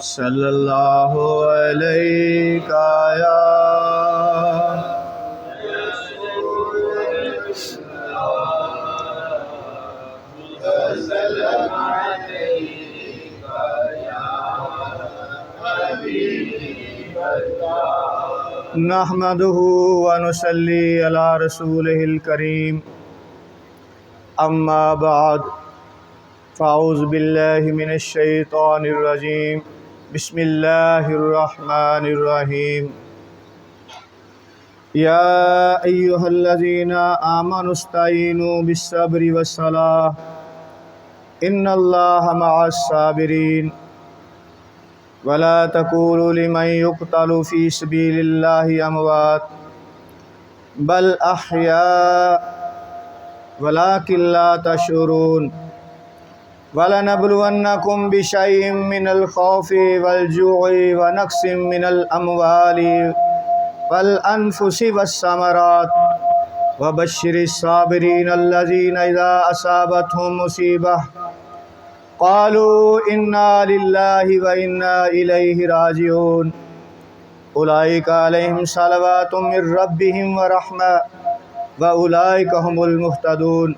सल्लल्लाहु अलैहि या नहमदुहु व नुसल्ली अला रसूलिहिल करीम। अम्मा बाद फ़ाऊज़ु बिल्लाहि मिनश शैतानिर रजीम। बिस्मिल्लाहिर रहमानिर रहीम। या अय्युहल्लज़ीना आमनुस्तईनु बिस्सब्रि वस्सलाह इन्नल्लाहा मअस्साबिरीन। वला तक़ूलू लिमन युक़्तलु फ़ी सबीलिल्लाहि अमवात बल अहया वलाकिन ला तशऊरून। वलनब्लुवन्नकुम बिशैइन मिनल खौफ़ि वल जु'i व नक़्सिम मिनल अमवालि वल अनफुसि वस्समरात व बश्शिरिस साबिरीन अल्लज़ीना इज़ा असाबतहुम मुसीबह क़ालू इन्ना लिल्लाहि व इन्ना इलैहि राजिऊन। उलाइका अलैहिम सलवातुम मिर रब्बिहिम व रहमा व उलाइका हुमुल मुहतदून।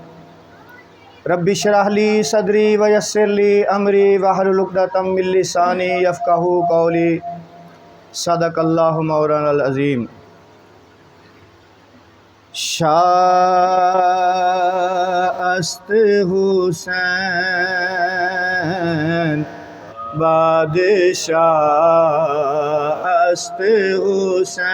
रब्बि इश्रह ली सदरी व यस्सिर ली अमरी वहलुल उक़दतम मिन लिसानी यफ़क़हू क़ौली। सदक़ल्लाहु मौलानाल अज़ीम। शाअस्त हुसैन बादशाहस्त हुसैन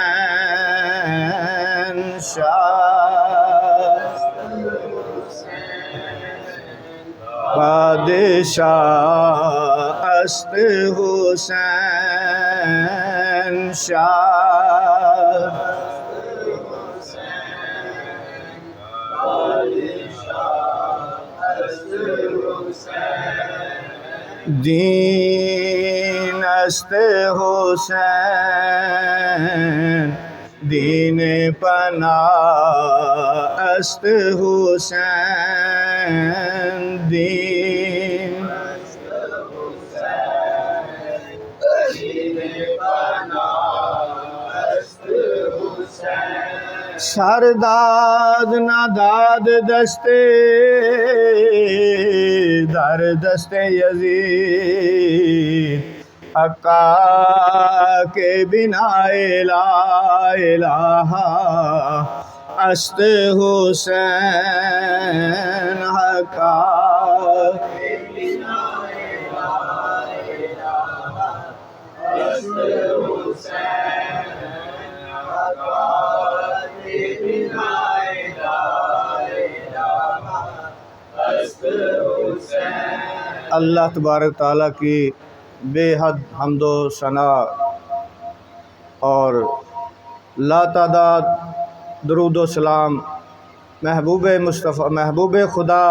बादशाहस्त हुसैन दीन अस्त हुसैन दीन पना अस्त हुसैन दीन सरदाद नादाद दस्ते दर दस्ते यजीद हक्का के बिना ला इलाहा अस्त हुसैन हक्का के बिना ला इलाहा अस्त हुसैन हक्का के बिना ला इलाहा अस्त हुसैन। अल्लाह तबारक ताला की बेहद हम्दो सना और लातादाद दरूद सलाम महबूब मुस्तफ़ा महबूब खुदा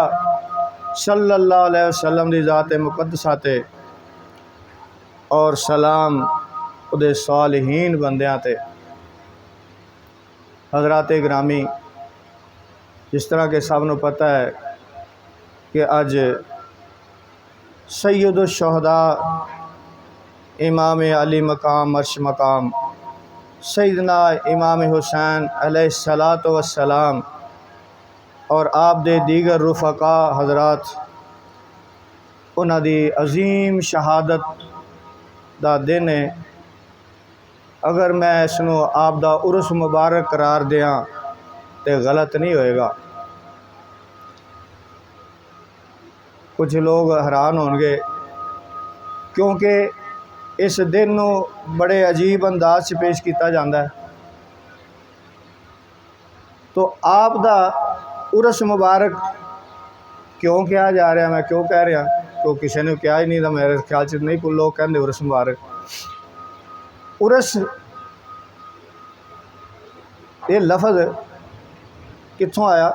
सल्लल्लाहु अलैहि वसल्लम दी ज़ात मुक़द्दसा ते और सलाम उदे सालिहीन बंदियां ते। हज़रात ग्रामी, जिस तरह के सबनों पता है कि अज सैयदुश शुहदा इमाम अली मकाम अर्श मकाम सैयदना इमाम हुसैन अलैहिस्सलातु वस्सलाम और आप दे दीगर रुफ़क़ा हज़रात उन्हां दी अजीम शहादत दा दिन है। अगर मैं इसनों आप दा उर्स मुबारक करार दियां तो गलत नहीं होएगा। कुछ लोग हैरान होंगे क्योंकि इस दिन को बड़े अजीब अंदाज से पेश किया जाता है। तो आप दा उर्स मुबारक क्यों कहा जा रहा, मैं क्यों कह रहा, तो किसी ने कहा ही नहीं था, मेरे ख्याल से नहीं कोई लोग कहते उर्स मुबारक। उर्स ये लफज कित्थों आया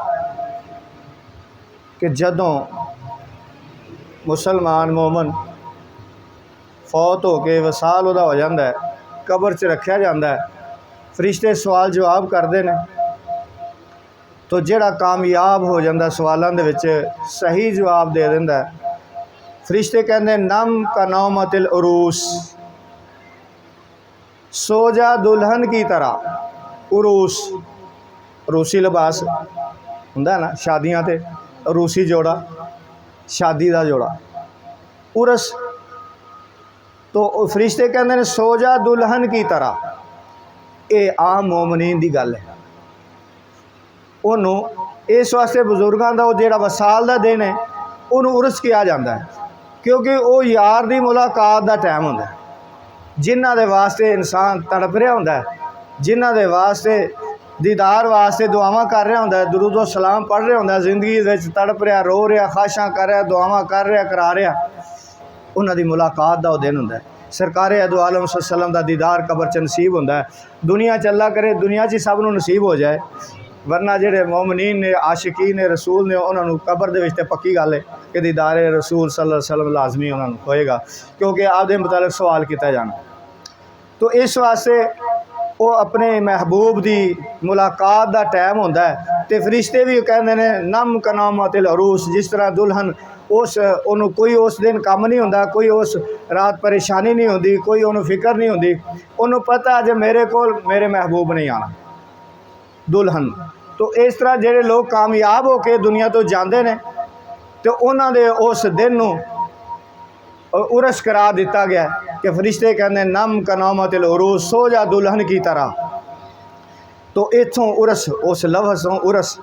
कि जदों मुसलमान मोमन फौत हो के वसाल उदा हो जाता है, कबर च रखा जाता है, फरिश्ते सवाल जवाब करते हैं, तो जिहड़ा कामयाब हो जाता सवालों दे विच सही जवाब दे दिंदा फरिश्ते कहते नम का नौमतिल उरूस, सो जा दुल्हन की तरह। उरूस रूसी लिबास हुंदा ना शादियां ते, रूसी जोड़ा शादी का जोड़ा उरस। तो फरिश्ते कहते हैं सो जा दुल्हन की तरह। ये आम मोमनीन की गल है। उन्होंने इस वास्ते बजुर्गों का जोड़ा वसाल का दिन है उन्होंने उरस किया जाता है, क्योंकि वो यार की मुलाकात का टाइम होंदा है, जिन्हां दे वास्ते इंसान तड़प रहा होंदा है, जिन्हां दे वास्ते दीदार वास्ते दुआवां कर रहा होंदा है, दुरूद सलाम पढ़ रहा होंदा है, जिंदगी विच तड़प रहा, रो रहा, ख्वाहिशां कर रहा, दुआवां कर रहा, करा रहा, उन्हां दी मुलाकात का वो दिन होंदा है। सरकार अदो आलम सल्लम का दीदार कबर च नसीब होंदा है। दुनिया च अल्लाह करे दुनिया च सब नूं नसीब हो जाए, वरना जेडे मोमनीन ने आशिकीन ने रसूल ने उन्होंने कबर दे विच ते पक्की गल है कि दीदार रसूल सल्लल्लाहु अलैहि वसल्लम लाजमी उन्होंने होएगा, क्योंकि आपदे मुतालिक सवाल किया जाना। तो इस वास्ते वो अपने महबूब की मुलाकात का टाइम होंदा है। तो फरिश्ते भी कहते हैं नम कनामतिल अरूस, जिस तरह दुल्हन उस उन्होंने कोई उस दिन काम नहीं होंदा, कोई उस रात परेशानी नहीं होंदी, कोई उन्होंने फिक्र नहीं होंदी, उन्होंने पता जे मेरे को मेरे महबूब नहीं आना दुल्हन। तो इस तरह जेडे लोग कामयाब होकर दुनिया तो जाते हैं तो उन्होंने उस दिन नूं उरस करा दिता गया कि फरिश्ते कहते नम कनामतिल उरूस, सो जा दुल्हन की तरह। तो इत्थों उरस उस लफ्ज़ उरस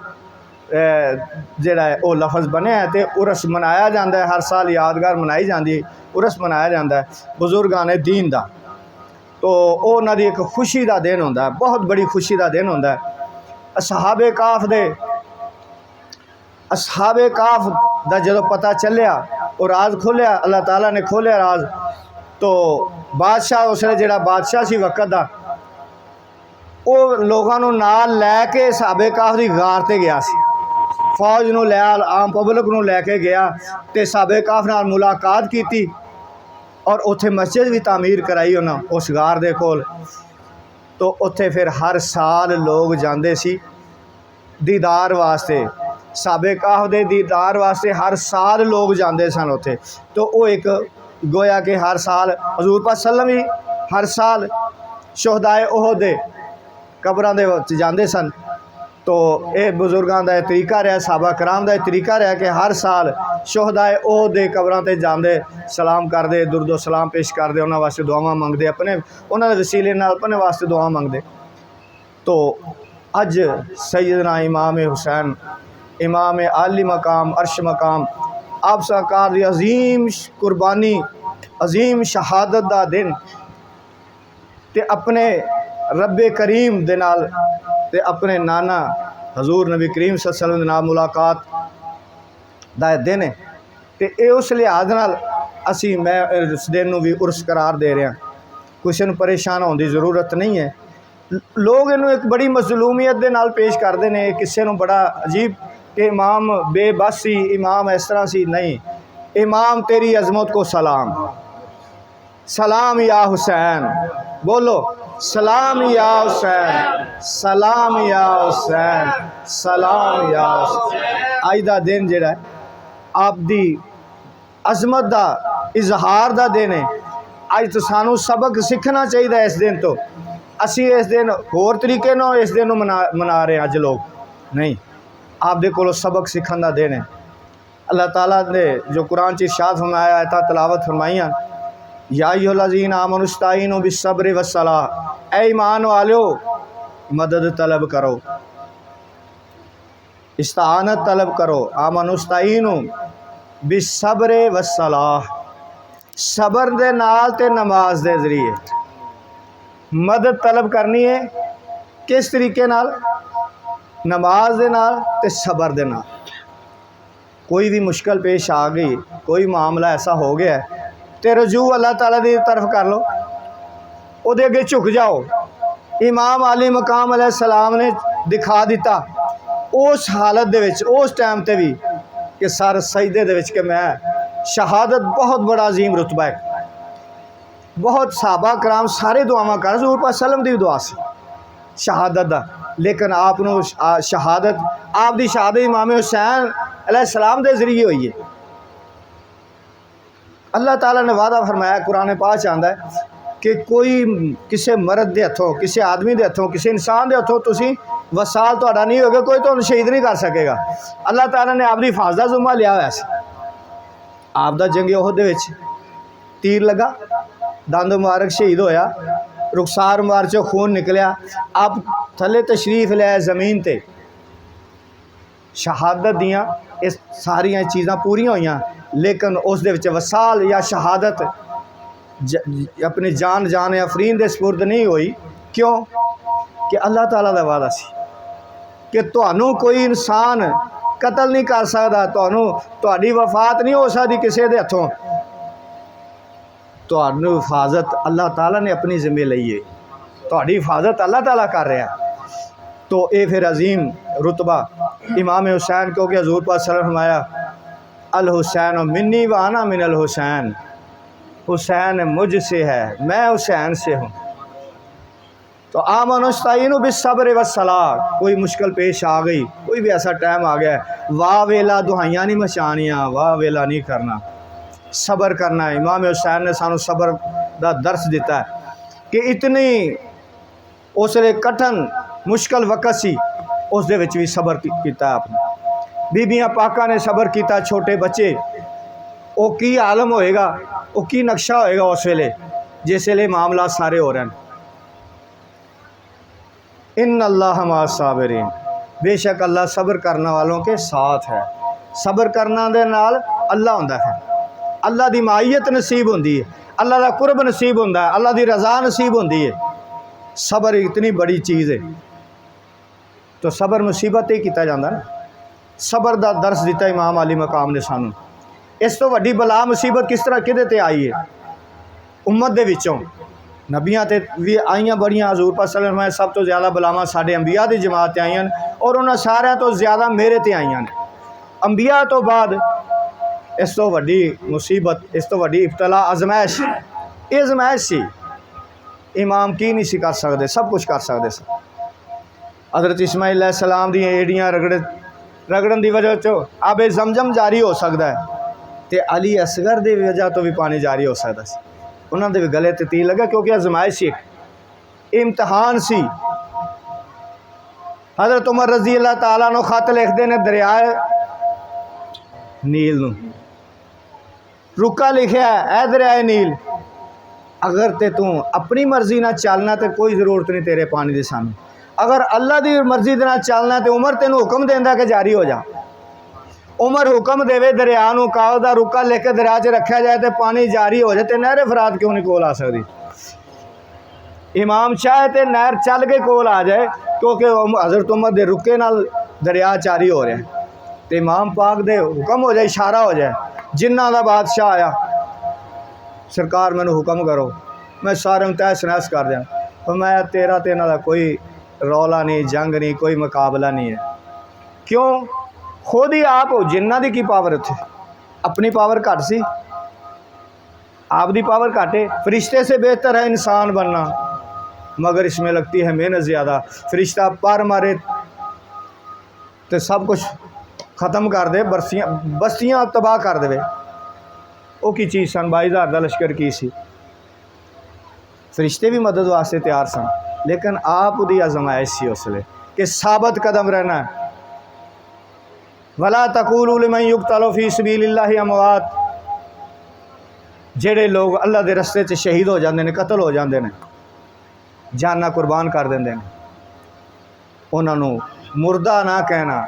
जोड़ा है वह लफ्ज़ बनया है, तो उरस मनाया जाता है, हर साल यादगार मनाई जाती है, उरस मनाया जाता है बुजुर्गां ने दीन का। तो उन्होंने एक खुशी का दिन होंदा है, बहुत बड़ी खुशी का दिन होंदा है। असहाबे काफ दा जो पता चलिया और राज खोलिया, अल्लाह ताला ने खोलिया राज, तो बादशाह उसने जोड़ा बादशाह सी वक्त का वो लोगों नाल लैके सहाबे काफ की गार ते गया सी, फौज नूं लै आम पब्लिक नूं लैके गया तो सहाबे काफ नाल मुलाकात की और उत्थे मस्जिद भी तामीर कराई उन्हें उस गार दे कोल। तो उत्थे फिर हर साल लोग जाते सी दीदार वास्ते, सहाबे काफ दे दीदार वास्ते हर साल लोग जाते सन उत्थे। तो वो एक गोया कि हर साल हजूर पाक सल्लम भी हर साल शोहदाए ओहद दे कबरां दे जाते सन। तो ये बुजुर्गों का तरीका रहा, सहाबा कराम का तरीका रहा कि हर साल शोहदाए ओहद दे कबरां ते जाते, सलाम करते, दुरूद सलाम पेश करते, उन्होंने वास्ते दुआवां मंगते, अपने उन्होंने वसीले नाल अपने वास्ते दुआ मंगते। तो अज सैयदना इमाम हुसैन, इमाम आली मकाम अर्श मकाम, आप सरकार की अजीम कुर्बानी, अजीम शहादत का दिन, ते अपने रब्बे करीम दे नाल ते अपने नाना हजूर नबी करीम सल्लल्लाहु अलैहि वसल्लम दे नाल मुलाकात दा दिन है। तो ये उस लिहाज नाल असी मैं इस दिन नूं भी उर्स करार दे रहा। किसी नूं परेशान होने की जरूरत नहीं है। लोग इनू एक बड़ी मजलूमियत दे नाल पेश करते हैं, किसी नूं बड़ा अजीब कि इमाम बेबस सी, इमाम इस तरह सी। नहीं, इमाम तेरी अजमत को सलाम, सलाम या हुसैन, बोलो सलाम या हुसैन, सलाम या हुसैन, सलाम या हुसैन। अज का दिन जिहड़ा है आप दी अजमत का इजहार का दिन है। अज तो सानू सबक सीखना चाहिए इस दिन तो। असी इस दिन होर तरीके नाल इस दिन मना रहे हैं अज लोग, नहीं, आप दे कोलों सबक सीखने का दिन है। अल्लाह ताला ने जो कुरान च इरशाद फरमाया है, तलावत फरमाइयां, या अय्युहल्लज़ीन आमनुस्ताईनु बिस्सब्रि वस्सलाह, ऐ ईमान वालो मदद तलब करो, इस्ताअनत तलब करो। आमनुस्ताईनु बिस्सब्रि वस्सलाह, सबर दे नाल ते नमाज दे जरिए मदद तलब करनी है। किस तरीके नाल? नमाज दे नाल ते सबर दे नाल। कोई भी मुश्किल पेश आ गई, कोई मामला ऐसा हो गया तो रजू अल्लाह ताला की तरफ कर लो, उहदे अगे झुक जाओ। इमाम आली मकाम अलैहिस्सलाम ने दिखा दिता उस हालत दे विच, उस टाइम ते भी कि सर सजदे दे विच कि मैं शहादत बहुत बड़ा अजीम रुतबा है। बहुत सहाबा कराम सारे दुआवां कर, हजूर पाक सल्लम दी दुआ सी शहादत दा, लेकिन आप शहादत आप दी शहादत इमाम हुसैन अलैहिस्सलाम दे जरिए हुई है। अल्लाह ताला ने वादा फरमाया, कुरान पाक च आंदा है कि कोई किसी मर्द के हथों, किसी आदमी के हथों, किसी इंसान के हथों तुसी वसाल तुहाडा नहीं होगा, कोई तो शहीद नहीं कर सकेगा। अल्लाह ताला ने आपकी हिफाजत का जुम्मा लिया हुआ सी। आपदा जंगे ओहद दे विच तीर लगा, दंद मुबारक शहीद होया, रुखसार मुबारक चो खून निकलिया, आप थले तशरीफ लिया ज़मीन ते, शहादत दियाँ इस सारिया चीज़ां पूरी होइयां, लेकिन उस दे विच वसाल या शहादत अपनी जान जान अफरीन दे सपुर्द नहीं हुई। क्यों कि अल्लाह ताला दा वादा सी कि तुहानू कोई इंसान कतल नहीं कर सकता, तुहाडी वफात नहीं हो सकती किसी दे हथों, तुहानू हिफाजत अल्लाह ताला ने अपनी जिम्मे लई है, तुहाडी हिफाजत अल्लाह ताला कर रहा है। तो ये फिर अजीम रुतबा इमाम हुसैन, क्योंकि हजूर पाक सल्लल्लाहु अलैहि वसल्लम फरमाया अल हुसैन मिन्नी व अना मिनल हुसैन, हुसैन मुझसे है, मैं हुसैन से हूँ। तो आमनुस्ताईनु बिस्सब्र वस्सलाह, कोई मुश्किल पेश आ गई, कोई भी ऐसा टाइम आ गया, वाह वेला दुहाइयाँ नहीं मचानियाँ, वाह वेला नहीं करना, सब्र करना है। इमाम हुसैन ने सानू सब्र का दर्स दिता है कि इतनी उसले कठिन मुश्किल वक़्त सी, उस दे विच भी सब्र किया आपने। बीबियां पाका ने सब्र किया, छोटे बच्चे, वो की आलम होएगा, वो की नक्शा होएगा उस वेले जिस वेले मामला सारे हो रहे हैं। इन्ना अल्लाह मा साबिरीन, बेशक अल्लाह सब्र करने वालों के साथ है। सब्र करना दे नाल अल्लाह हुंदा है, अल्लाह दी मायत नसीब होंदी है, अल्लाह दा कुर्ब नसीब होंदा है, अल्लाह दी रज़ा नसीब होंदी है। सब्र इतनी बड़ी चीज़ है। तो सब्र मुसीबत ही किया जाता ना, सब्र का दर्स दिता इमाम अली मकाम ने सानू। इस तो वड्डी बला मुसीबत किस तरह किदे ते आई है, उम्मत दे विचों नबियां ते भी आईयां बड़ियां, हजूर पाक सल्लल्लाहु अलैहि वसल्लम सब तो ज़्यादा बलावां साडे अंबिया दी जमात ते आईयां, और उन्हां सारियां तो ज़्यादा मेरे ते आईयां ने। अंबिया तो बाद इस तो वड्डी मुसीबत, इस तो वड्डी इब्तला आजमाइश, ये आजमाइश सी। इमाम की नहीं सी कर सकते, सब कुछ कर सकते सी। हज़रत इस्माइल अलैहिस्सलाम दी एड़ियां रगड़न की वजह चो आबे जमजम जारी हो सकता है, तो अली असगर की वजह तो भी पानी जारी हो सकता सी। उन्होंने भी गले ते तीर लगा, क्योंकि आजमाइश एक इम्तहान सी। हज़रत उमर रजी अल्लाह ताला नो खत लिखते ने दरियाए नील नू, रुका लिखा है दरियाए नील, अगर ते तू अपनी मर्जी ना चलना तो कोई जरूरत नहीं तेरे पानी के सामने, अगर अल्लाह की मर्जी के ना चलना तो उमर तेन हुक्म देंदा कि जारी हो जा। उमर हुक्म देवे दरिया नू कागज़ दा रुका लिख के दरिया च रखा जाए तो पानी जारी हो जाए, तो नहर फरात क्यों नहीं कोल आ सकती। इमाम चाहे तो नहर चल के कोल आ जाए, क्योंकि हज़रत उमर दे रुके नाल दरिया जारी हो रहा है, तो इमाम पाक दे हुक्म हो जाए, इशारा हो जाए, जिन्ना दा बादशाह आया सरकार मैनू हुक्म करो, मैं सारे तहस नहस कर दिया, तो मैं तेरा तो इन्हां दा कोई रौला नहीं, जंग नहीं, कोई मुकाबला नहीं है। क्यों? खुद ही आप हो, जिन्ना दी की पावर थे, अपनी पावर घट सी, आप दी पावर घट है। फरिश्ते से बेहतर है इंसान बनना, मगर इसमें लगती है मेहनत ज़्यादा। फरिश्ता पर मारे तो सब कुछ ख़त्म कर दे, बस्तियाँ तबाह कर दे। वो की चीज़ सन, 22,000 का लश्कर की सी, फरिश्ते भी मदद वास्ते तैयार सन, लेकिन आप दी आजमाइश सी उसले कि साबित कदम रहना है। वला तकूलू लिमन युक्तलू फी सबीलिल्लाहि अमवात, जेड़े लोग अल्लाह के रस्ते च शहीद हो जाते हैं, कतल हो जाते हैं, जाना कुर्बान कर देंगे हैं, उन्होंने मुर्दा ना कहना।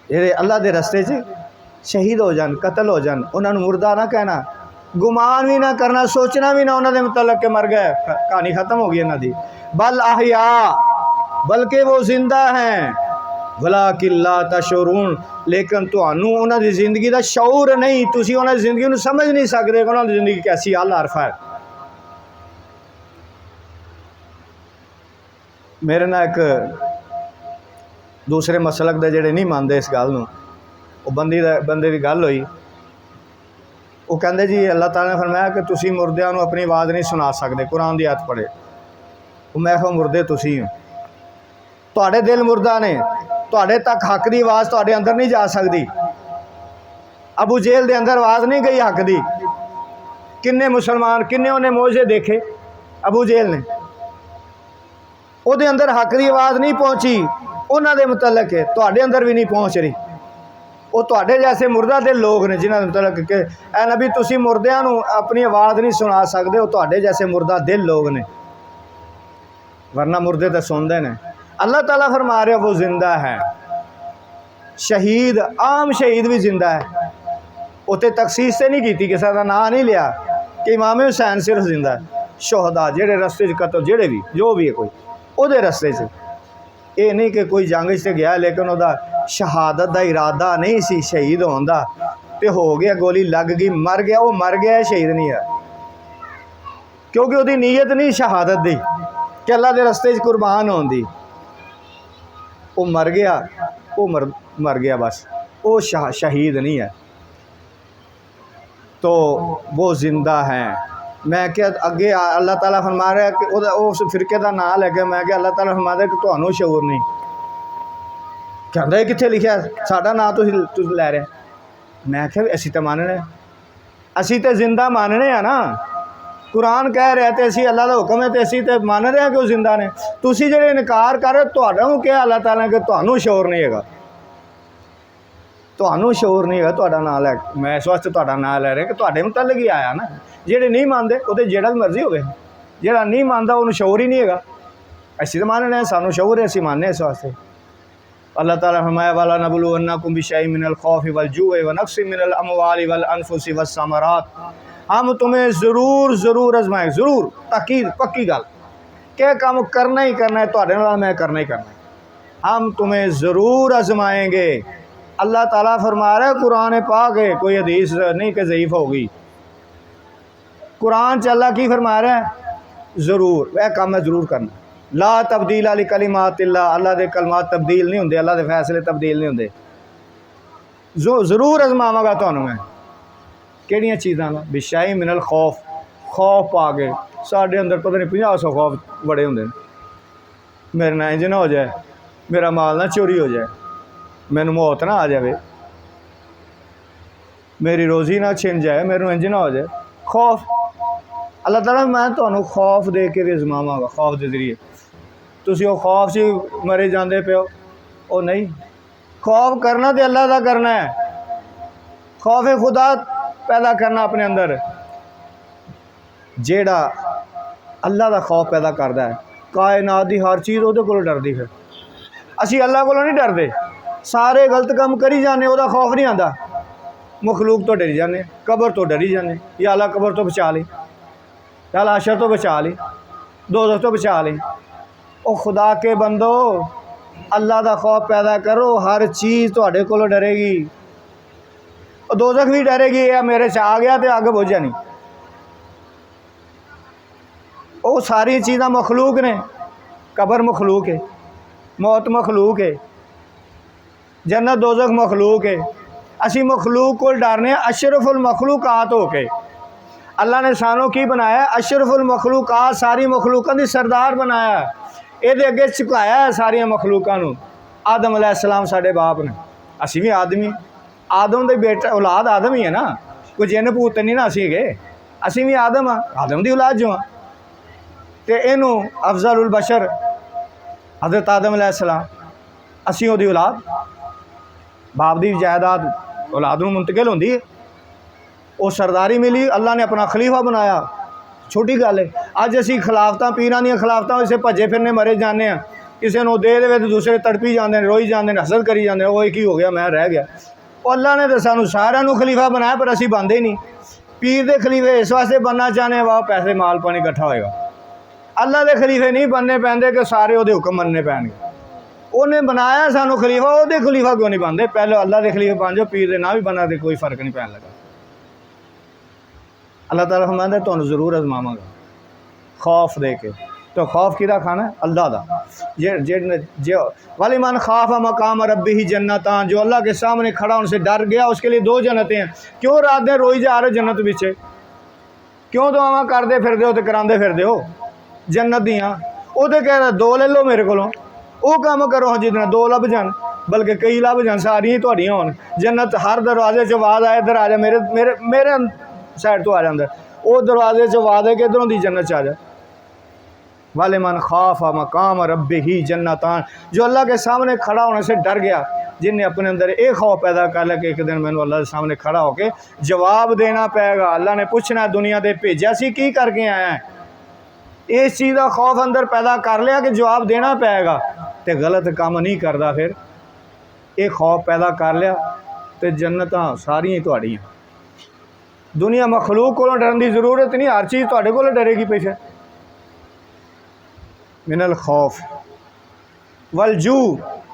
जेड़े अल्लाह के रस्ते च शहीद हो जान, कतल हो जान, उन्होंने मुर्दा ना कहना, गुमान भी ना करना, सोचना भी ना उन्होंने मतलब के मर गए, कहानी खत्म हो गई इन्हों की। बल अहया, बल्कि वो जिंदा हैं, वलाकिल्ला तशऊरून, लेकिन तुहानू उन्होंने जिंदगी का शऊर नहीं, तुसी उन्होंने जिंदगी को समझ नहीं सकते, उन्होंने जिंदगी कैसी हाल हरफ है। मेरे ना एक दूसरे मसलक दे जेड़े नहीं मानते इस गल नूं, वो बंदे की गल हुई, वो कहते जी अल्लाह ताला ने फरमाया कि तुसी मुर्दियां नूं अपनी आवाज़ नहीं सुना सकते, कुरान की आयत पढ़े। मैं कहा मुर्दे तुसी हो, तुहाडे दिल मुर्दा ने, तुहाडे तक हक की आवाज़ तुहाडे अंदर नहीं जा सकती। अबू जेल के अंदर आवाज़ नहीं गई हक दी। किन्ने मुसलमान किन्ने उन्हें मोजे देखे अबू जेल ने, ਉਹਦੇ अंदर हक की आवाज़ नहीं पहुँची। उन्होंने मुतलक है तुहाडे अंदर भी नहीं पहुँच रही। वो तुहाडे जैसे मुर्दा दिल लोग ने जिन्होंने मुतलक कि ऐ नबी तुसी मुर्दियां नूं अपनी आवाज़ नहीं सुना सकते, वो तुहाडे जैसे मुर्दा दिल लोग ने, वरना मुर्दे तो सुनते हैं। अल्लाह ताला फरमा रहे वो जिंदा है। शहीद आम शहीद भी जिंदा है। उत्ते तखसीस से नहीं की, किसी का नाम नहीं लिया कि इमाम हुसैन सिर्फ जिंदा है। शोहदा जेड़े रस्ते कतल जेड़े भी जो भी है कोई उहदे रस्ते से, ये नहीं कि कोई जंग से गया लेकिन वह शहादत का इरादा नहीं सी शहीद होने का, तो हो गया गोली लग गई मर गया, वो मर गया शहीद नहीं है, क्योंकि उसकी नीयत नहीं शहादत दी कि अल्लाह के रस्ते कुर्बान होने दी। वो मर गया, वो मर गया बस, वो शहीद नहीं है। तो वो जिंदा है। मैं क्या अगे अल्लाह ताला फरमा रहा है कि उस फिरके का नाम लैके मैं क्या अल्लाह ताला फरमा रहा कि तुहानू शऊर नहीं, कहता है कितने लिखा साडा नाम तुम लै रहे। मैं क्या असी तो मानने, असी तो जिंदा मानने हैं ना। कुरान कह रहा है तो असी अल्लाह का हुक्म है तो असी तो मान रहे हैं कि वो जिंदा ने। तुसी जो इनकार कर रहे तुहानू क्या अल्लाह ताला कि तुहानू शऊर नहीं है, तुहानू शऊर नहीं है तुहाडा नाम लै, मैं इस वास्ते तुहाडा नाम लै रहा कि तुहाडे मुतलक ही आया ना। जेड़े नहीं मानते वो जेड़ा भी मर्जी होवे, जेड़ा नहीं मानता उन्होंने शऊर ही नहीं है। असी तो मानने सानू शऊर है, असी मानने इस वास्ते। अल्लाह ताला फरमाया वाला नबलुवन्नकुम बिशैइन मिनल खौफि वल जुइ व नक्सिम मिनल अमवालि वल अनफुसि वस समरात। हम तुम्हें ज़रूर ज़रूर आजमाएं, ज़रूर ताकीद पक्की गल क्या काम करना ही करना है, तुहाडे नाल मैं करना ही करना है। हम तुम्हें ज़रूर आजमाएंगे। अल्लाह ताला फरमा रहा है कुरान पाक है, कोई हदीस नहीं कि ज़ईफ़ होगी। कुरान च अल्लाह की फरमा रहा है ज़रूर वह काम है ज़रूर करना। ला तब्दील अली कलिमातिल्लाह, अल्लाह के कलमात तब्दील नहीं होंगे, अल्लाह के फैसले तब्दील नहीं होंगे। जो ज़रूर आजमावांगा तुहानू मैं किहड़ियां चीज़ां ना बिशाई मिनल खौफ, खौफ पा के साढ़े अंदर पता नहीं 50-100 खौफ बड़े होंगे। मेरे ना इंज ना हो जाए, मेरा माल ना चोरी हो जाए, मैनू मौत ना आ जाए, मेरी रोज़ी ना छिन जाए, मेरे इंज ना हो जाए। खौफ अल्लाह ताला मैं तुहानू खौफ दे के भी आजमावांगा, खौफ के जरिए। तुसी वो खौफ से मरे जाते पे हो, वो नहीं। खौफ करना तो अल्लाह का करना है, खौफ खुदा पैदा करना अपने अंदर। जेड़ा अल्लाह का खौफ पैदा करता है, कायनात की हर चीज़ वो को डरती। फिर असी अल्लाह को नहीं डरते, सारे गलत काम करी जाने, वह खौफ नहीं आता। मखलूक तो डरी जाने, कबर तो डरी जाने, या अल्लाह कबर तो बचा ली, या अल्लाह अशर तो बचा ली, दोज़ख तो बचा ली। ओ खुदा के बंदो अल्लाह का खौफ पैदा करो, हर चीज़ तुहाडे कोलों डरेगी। दोज़ख भी डरेगी, या मेरे से आ गया तो अग बुझ जानी। वो सारी चीज़ां मखलूक ने, कबर मखलूक है, मौत मखलूक है, जन्नत दोज़ख मखलूक है। असी मखलूक को डरने अशरफुल मखलूकात हो के। अल्लाह ने सानों की बनाया अशरफुल मखलूकात, सारी मखलूकों की सरदार बनाया, ये अगे झुकाया है सारिया मखलूकों को। आदम अलैहिस्सलाम साढ़े बाप ने, असी भी आदमी, आदम के बेटा औलाद आदम ही है ना, कोई जिन भूत नहीं ना असी गए, असी भी आदम हाँ, आदम की औलाद जो हाँ। तो इनू अफजल उल बशर हज़रत आदम अलैहिस्सलाम, असी वो औलाद, बाप की जायदाद औलाद में मुंतकिल होंदी है। वो सरदारी मिली, अल्लाह ने अपना खलीफा बनाया, छोटी गल है। अज असी खिलाफत पीरां दी खिलाफत इसे भजे फिरने मरे जाने, किसी को दे दे तो दूसरे तड़पी जाते हैं, रोई जाते हैं, हसद करी जाते हैं, वो एक ही हो गया मैं रह गया। और अल्लाह ने तो सानू सारिਆਂ खलीफा बनाया, पर असी बनते ही नहीं। पीर के खलीफे इस वास्ते बनना चाहते हैं वाह पैसे माल पानी इकट्ठा होएगा। अल्लाह के खलीफे नहीं बनने पैंदे कि सारे वो हुक्म मनने पैणगे। उन्हें बनाया सानू खलीफा, वो खलीफा क्यों नहीं बनते? पहले अल्लाह के खलीफे बन जाओ, पीर के ना भी बना तो कोई फर्क नहीं पैन लगा। अल्लाह ताला फरमांदा तुहानू जरूर आजमावांगा खौफ दे के। तो खौफ किहदा खाना है? अल्लाह का। जो वाली मन खाफ मकाम रब्बी ही जन्नतान, जो अल्लाह के सामने खड़ा उनसे डर गया उसके लिए 2 जन्नतें हैं। क्यों रात दिन रोई जा रहे हो जन्नत पीछे? क्यों दुआवां करते फिरदे हो तो करांदे फिरदे हो जन्नत दियाँ? वो तो कह रहा 2 ले लो मेरे को, वो काम करो जितना 2 लभ जान। बल्कि कई लभ जान सारियां तुहाड़ियां होन। जन्नत हर दरवाजे च आवाज़ आए इधर आ जा, मेरे मेरे मेरे साइड तो आ जाता, वो दरवाजे च आवाज़ है कि इधरों दी जन्नत च आ जा। वाले मन खौफ मकाम रब्बी ही जन्नतान, जो अल्लाह के सामने खड़ा होने से डर गया, जिन्हें अपने अंदर एक खौफ पैदा कर लिया कि एक दिन मैंने अल्लाह के सामने खड़ा होकर जवाब देना पेगा। अल्लाह ने पूछना दुनिया के भेजा सी की करके आया है, इस चीज़ का खौफ अंदर पैदा कर लिया कि जवाब देना पेगा, तो गलत काम नहीं करता, फिर एक खौफ पैदा कर लिया तो जन्नत सारियां तुहाड़ियां। दुनिया मखलूक को डरन की जरूरत नहीं, हर चीज़ तुहाडे कोल डरेगी पई। फिर मिनल खौफ वलजू,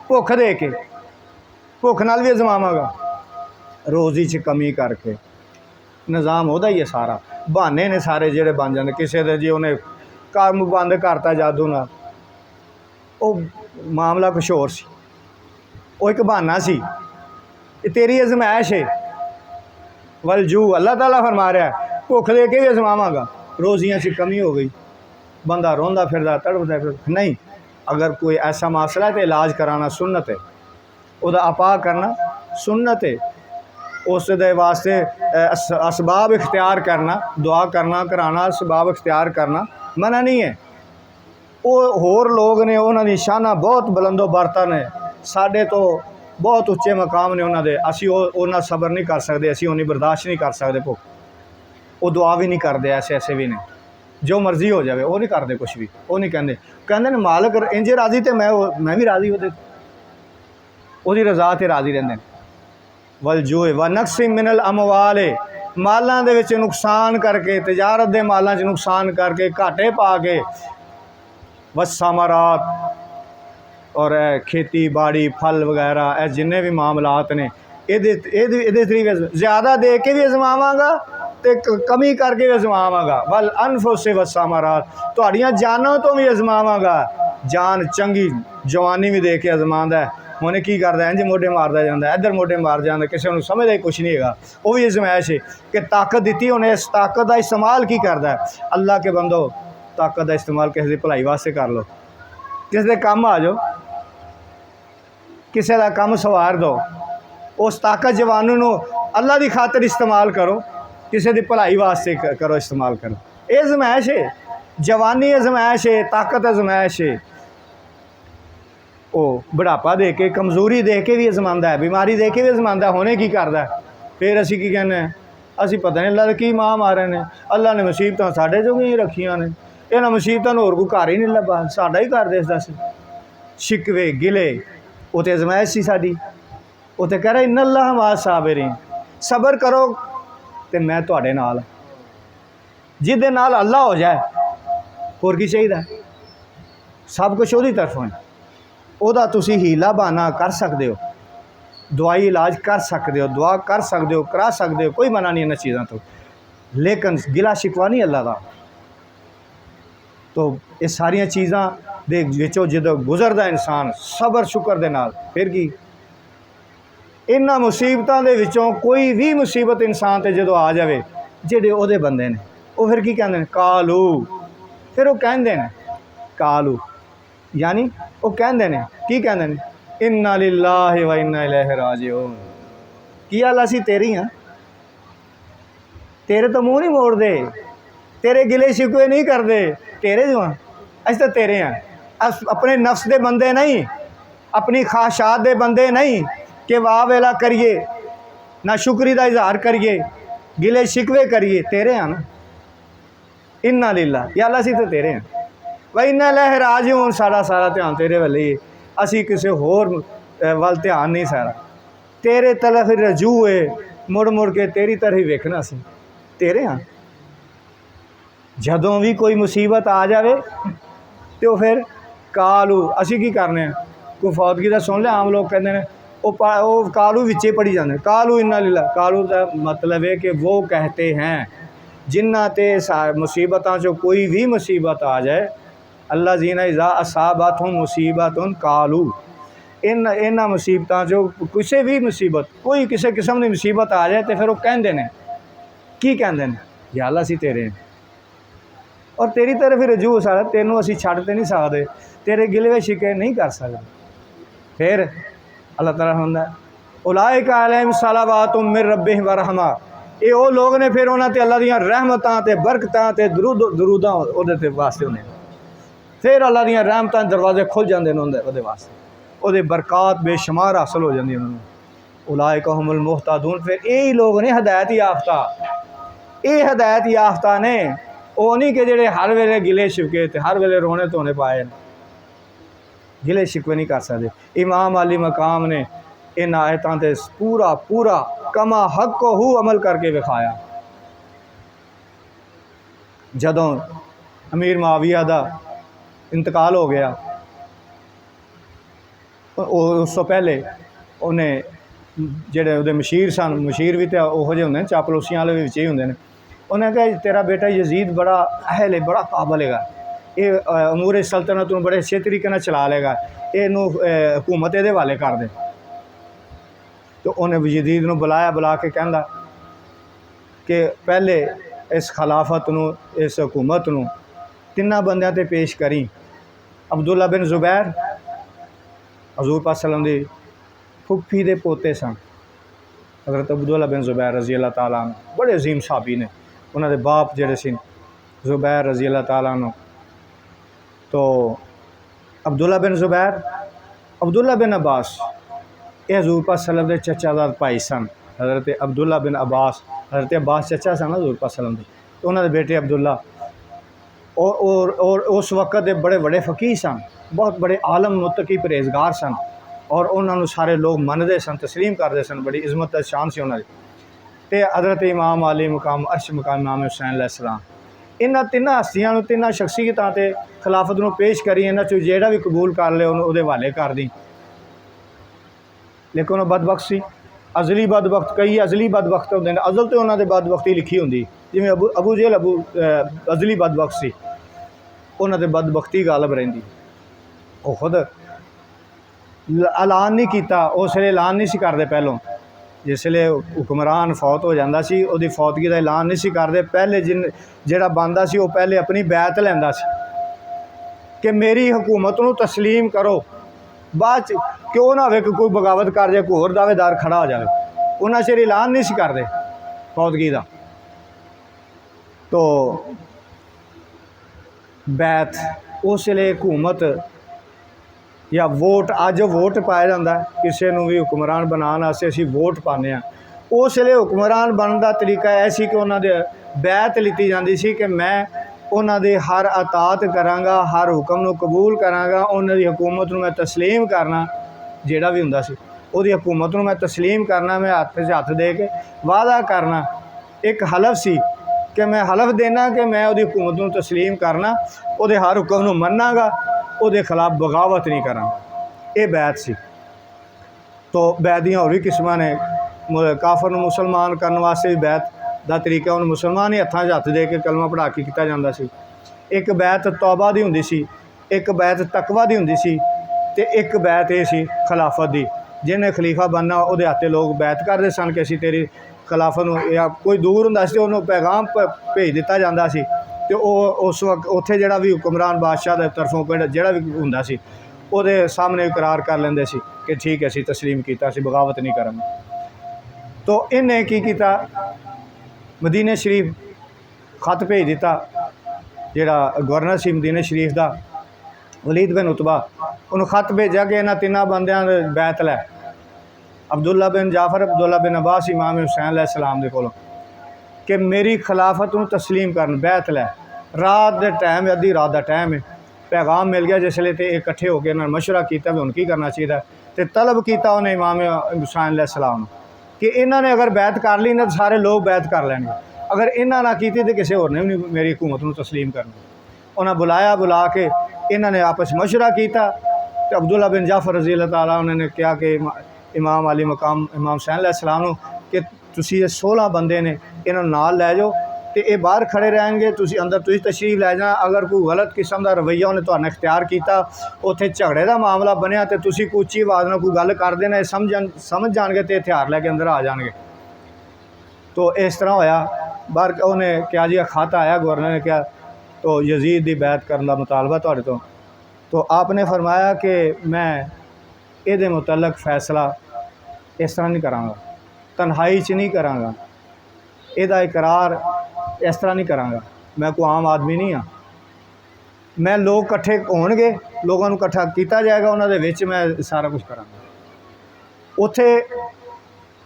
भुख दे के, भुख नाल भी अजमावांगा, रोज़ी च कमी करके। निज़ाम उहदा ही है सारा, बहाने ने सारे जेड़े बन जाते। किसी दे जी उन्हें काम बंद करता जादू नाल, वो मामला कुछ होर सी, वो एक बहाना सी, तेरी अजमाइश है। वलजू अल्लाह ताला फरमा रहा है भुख दे के भी अजमावांगा, रोज़ियां च कमी हो गई, बंदा रोंदा फिरदा तड़पदा फिर नहीं। अगर कोई ऐसा मसला है तो इलाज कराना सुन्नत है, उहदा अपा करना सुन्नत है, उस दे वास्ते असबाब इख्तियार करना, दुआ करना कराना, असबाब इख्तियार करना मना नहीं है। वो होर लोग ने, उन्हां दी शाना बहुत बुलंदो बरतर ने, साडे तो बहुत उच्चे मकाम ने उन्हां दे, असीं उन्हां सबर नहीं कर सकते, असीं उन्हीं बर्दाश्त नहीं कर सकते भुख। वो दुआ भी नहीं करते, ऐसे ऐसे भी ने जो मर्जी हो जाए वो नहीं करते कुछ भी, वो नहीं कहते, कहते ने मालक इंज राजी तो मैं भी राजी वो रजा ते राजी रहते। वलजू व नक्सी मिनल अमवाले, मालों दे विच नुकसान करके, तजारत दे मालों च नुकसान करके, घाटे पा के, वसमरात और खेती बाड़ी फल वगैरह जिन्ने भी मामलात ने, ये ज़्यादा दे के भी अजमावांगा तो कमी करके भी अजमावांगा। वल अनफुस वसमरात, तुहाड़ियां जानों तो भी अजमावांगा, जान चंगी जवानी भी दे के अजमांदा है। उन्हें की करता है इंज मोढे मारता जाता है, इधर मोढे मार जाता, किसी को समझदा ही कुछ नहीं है। वो भी अजमाइश है कि ताकत दी उन्हें, इस ताकत का इस्तेमाल की करता है। अल्लाह के बंदो ताकत का इस्तेमाल किसी की भलाई वास्ते कर लो, किसी के काम आ जाओ, किसी का काम सवार दो, उस ताकत जवानों अल्लाह की खातिर इस्तेमाल करो, किसी की भलाई वास्ते करो, इस्तेमाल करो। ये अजमाइश है, जवानी अजमाइश है, ताकत अजमाइश है। वो बुढ़ापा दे के, कमजोरी दे के भी अजमांदा है, बीमारी दे के भी अजमांदा है, होने की करता है। फिर असी की कहने, असी पता नहीं अल्लाह की मां मारे ने, अल्लाह ने मुसीबत साढ़े जो ही रखिया ने, इन्होंने मुसीबतों होर कोई घर ही नहीं लभा, साडा ही घर देस दस। शिकवे गिले वो तो अजमाइश सी साडी, वो तो कह रहा इन्ना अल्लाह मा साबिरीन, सबर करो तो मैं तुहाडे नाल, जिहदे नाल अल्लाह हो जाए होर की चाहिए, सब कुछ उहदी तरफों है। उहदा तुसी हीला बहाना कर सकते हो, दवाई इलाज कर सकते हो, दुआ कर सकते हो, करा सकते हो, कोई मना नहीं इन्हां चीज़ों तो, लेकिन गिला शिकवा नहीं अल्लाह का। तो ये सारिया चीज़ां दे विचों जो गुजरदा इंसान सबर शुक्र दे नाल, फिर की इन्हां मुसीबतों दे विचों कोई भी मुसीबत इंसान ते जो आ जाए, जेडे उहदे बंदे ने वो फिर की कहंदे ने कालू, फिर वो कहंदे ने कालू, यानी वो कहंदे ने की कहंदे ने इन्ना लिल्लाहि व इन्ना इलैहि राजिऊन, की अल्लाह असीं तेरी हाँ, तेरे तो मुँह नहीं मोड़ते, तेरे गिले शिकवे नहीं करते, तेरे जो हाँ, अस तो तेरे हैं, अस अपने नफ्स दे बंदे नहीं, अपनी ख्वाहिशात दे बंदे नहीं कि वाह वेला करिए, ना शुक्री का इजहार करिए, गिले शिकवे करिए, तेरे हैं ना। इन्ना लिल्ला या अल्लाह असीं तो तेरे हैं, वही इन्ना इलैहि राजिऊन, सारा सारा ध्यान तेरे वाले ही, असी किसी होर वाल ध्यान नहीं, सारा तेरे तरफ रजू है, मुड़ मुड़ के तेरी तरह ही वेखना सी, तेरे हाँ। जदों भी कोई मुसीबत आ जाए तो फिर कालू, असी की करने, कोई फौतगी का सुन लिया, आम लोग कहते हैं वो कालू विचे पढ़ी जाते, कालू इन्ना लिल्ला, कालू का मतलब है कि वो कहते हैं जिन्ना ते मुसीबतों चो कोई भी मुसीबत आ जाए, अल्लाह जीना इज़ा असाबतहुम मुसीबतुन कालू, इन्हां मुसीबतों चो किसी भी मुसीबत, कोई किसी किस्म की मुसीबत आ जाए तो फिर वो कहते हैं की कहते हैं, या अल्लाह असीं तेरे हैं और तेरी तरफ ही रजू सारा, तेनों असीं छड्ड ते नहीं सकते, तेरे गिले शिके नहीं कर सकते। फिर अल्लाह ताला हुंदा उलाइका अलैहिम सलावातुम मिर रब्बिहिम व रहमा। ये वो लोग ने फिर उन्होंने अल्लाह दियां रहमतां ते बरकतां ते दरूदां उहदे ते वास्ते होने, फिर अल्लाह दियां रहमतां दरवाजे खुल जाते हैं उहदे वास्ते, उहदे बरकत बेशुमार हासिल हो जाती उन्होंने। उलाइका हुमुल मुहतदून, फिर यही लोग ने हदायत याफ्ता। ये हदायत याफ्ता ने, वो नहीं कि जेड़े हर वेले गिले शिकवे ते हर वेले रोने धोने पाए, गिले शिकवे नहीं कर सकते। इमाम अली मकाम ने इन आयतों से पूरा पूरा कमा हक को हू अमल करके विखाया। जदों अमीर मुआविया का इंतकाल हो गया, उस तो पहले उन्हें जेड़े उहदे मशीर सन, मशीर भी तो उहो जे होंदे चापलूसियां वाले भी विच ही होंदे ने, उन्हें कहा तेरा बेटा यजीद बड़ा अहल है, बड़ा काबल है, ये अमूर सल्तनत बड़े अच्छे तरीके नाल चला लेगा, इनू हुकूमत ये हवाले कर दे। तो उन्हें यजीद नूं बुलाया, बुला के कहंदा कि पहले इस खिलाफत नूं, इस हुकूमत नूं तिन्ना बंदियां ते पेश करी। अब्दुल्ला बिन जुबैर हजूर पाक सल्लम दी फुफी दे पोते सन, हज़रत अब्दुल्ला बिन जुबैर रज़ी अल्लाह तआला अन्हु, बड़े अजीम साहबी ने। उन्होंने बाप जेड़े सी जुबैर रज़ी अल्लाह तआला अन्हु, तो अब्दुल्ला बिन जुबैर, अब्दुल्ला बिन अब्बास, ये हजूर पाक सल्लम दे चचाजाद भाई सन। हज़रत अब्दुल्ला बिन अब्बास, हज़रत अब्बास चचा सन हजूर पाक सल्लम दे, तो उन्होंने बेटे अब्दुल्ला और उस वक़्त दे बड़े बड़े फ़कीह सन, बहुत बड़े आलम मुत्तकी परहेजगार सन, और उन्होंने सारे लोग मनते सन, तस्लीम करते सन, बड़ी इज़्ज़त शान से उन्होंने। तो हज़रत इमाम अली मकाम, अर्श मकाम इमाम हुसैन अलैहिस्सलाम, इन्हां तिन्हां हस्तियां नूं, तिन्हां शख्सियतां ते खिलाफत नूं पेश करी, इन्हां चों जेड़ा भी कबूल कर ले उहदे हवाले कर दी। लेकिन वह बदबख्त सी, अजली बदबख्त, कई अजली बदबख्त होंदे ने, अजल तो उन्होंने बदबख्ती लिखी होंदी, जिवें अबू जेहल अजली बदबख्त सी, उन्होंने बदबख्ती गालब रहिंदी। वो खुद ऐलान नहीं किया, उस वे ऐलान नहीं सी करते, पहलों जिसले हुक्मरान फौत हो जाता सी, उहदी फौतगी का ऐलान नहीं सी करते, पहले जिहड़ा बनदा सी, वो पहले अपनी बैत लैंदा सी कि मेरी हुकूमत नूं तस्लीम करो, बाद क्यों ना हो कि कोई बगावत कर जाए, कोई होर दावेदार खड़ा हो जाए, उन्हां चिर ऐलान नहीं सी करते फौतगी का। तो बैत उस वे हुकूमत या वोट, अज वोट पाया जाता है, किसी भी हुक्मरान बनाने वास्ते असीं वोट पाने, उस वे हुक्मरान बनने का तरीका यह सी कि उन्होंने बैत लीती जाती सी कि मैं उन्होंने हर अतात करांगा, हर हुक्म नूं कबूल करांगा, उन्होंने हुकूमत नूं मैं तस्लीम करना, जिहड़ा भी हुंदा सी उहदी हुकूमत नूं मैं तस्लीम करना, मैं हत्थ च हत्थ दे के वादा करना। एक हलफ सी कि मैं हलफ देना कि मैं उहदी हुकूमत नूं तस्लीम करना, उहदे हर हुक्म नूं मन्नांगा, उहदे खिलाफ बगावत नहीं करांगा, ये बैत सी। तो बैत दियां होर भी किस्मां ने, काफर नूं मुसलमान करने वास्ते भी बैत का तरीका, उन्हें मुसलमान ही हत्थां 'च हत्थ दे के कलमा पढ़ा के किया जाता सी। एक बैत तौबा दी हुंदी सी, एक बैत तकवा दी हुंदी सी, ते एक बैत ये सी खिलाफत दी, जिन्हें खलीफा बनना उहदे हत्थे लोग बैत करते सन कि असीं तेरी खिलाफत नूं, या कोई दूर हुंदा सी उहनूं पैगाम भेज दिता जाता सी, तो उस वक्त उत्थे जिहड़ा भी हुक्मरान बादशाह की तरफों जिहड़ा भी हुंदा सी उहदे सामने इकरार कर लैंदे सी कि ठीक है असीं तस्लीम कीता, असीं बगावत नहीं करांगे। तो इन्हें की कीता, मदीने शरीफ खत भेज दिता, जिहड़ा गवर्नर सी मदीने शरीफ का वलीद बिन उतबा, उन्होंने खत भेजा कि इन्हां तिन्नां बंदियां बैत लै, अब्दुल्ला बिन जाफर, अब्दुल्ला बिन अब्बास, इमाम हुसैन अलैहिस्सलाम दे कोलों, कि मेरी खिलाफत नूं तस्लीम करन, बैत लै। रात के टाइम, अद्धी रात का टाइम है, पैगाम मिल गया जिसले, तो इकट्ठे होकर इन्होंने मशवरा किया भी हुण की करना चाहिए, तो तलब किया उन्हें इमाम हुसैन अलैहिस्सलाम कि इन्होंने अगर बैत कर ली ना तो सारे लोग बैत कर लेंगे, अगर इन्होंने ना की तो किसी होर ने भी नहीं मेरी हुकूमत नूं तस्लीम करना। उन्हें बुलाया, बुला के इन्होंने आपस मशवरा किया, तो अब्दुल्ला बिन जाफर रज़ी अल्लाह तआला उन्होंने कहा कि इमाम अली मकाम इमाम हुसैन अलैहिस्सलाम नूं कि तुसीं ये 16 बंदे ने, इन्होंने नाल लै जाओ, तो ये बाहर खड़े रहेंगे, तुसीं अंदर तुसीं तशरीफ लै जाना, अगर कोई गलत किस्म का रवैया उन्हें तुहानूं इख्तियार किया, उत्थे झगड़े का मामला बनया, तो तुसीं उच्ची आवाज़ नाल कोई गल कर देना, समझ जाणगे तो हथियार लैके अंदर आ जाएंगे। तो इस तरह होया, बाहर उन्हें क्या जी खत आया, गवर्नर ने कहा तो यजीद की बैत करने का मुतालबा तुहाडे तो आपने फरमाया कि मैं ਇਹਦੇ ਮੁਤਲਕ ਫੈਸਲਾ ਇਸ ਤਰ੍ਹਾਂ ਨਹੀਂ ਕਰਾਂਗਾ, ਤਨਹਾਈ 'ਚ ਨਹੀਂ ਕਰਾਂਗਾ, ਇਹਦਾ ਇਕਰਾਰ ਇਸ ਤਰ੍ਹਾਂ ਨਹੀਂ ਕਰਾਂਗਾ। ਮੈਂ ਕੋਈ ਆਮ ਆਦਮੀ ਨਹੀਂ ਹਾਂ। ਮੈਂ ਲੋਕ ਇਕੱਠੇ ਹੋਣਗੇ, ਲੋਕਾਂ ਨੂੰ ਇਕੱਠਾ ਕੀਤਾ ਜਾਏਗਾ, ਉਹਨਾਂ ਦੇ ਵਿੱਚ ਮੈਂ ਸਾਰਾ ਕੁਝ ਕਰਾਂਗਾ। ਉੱਥੇ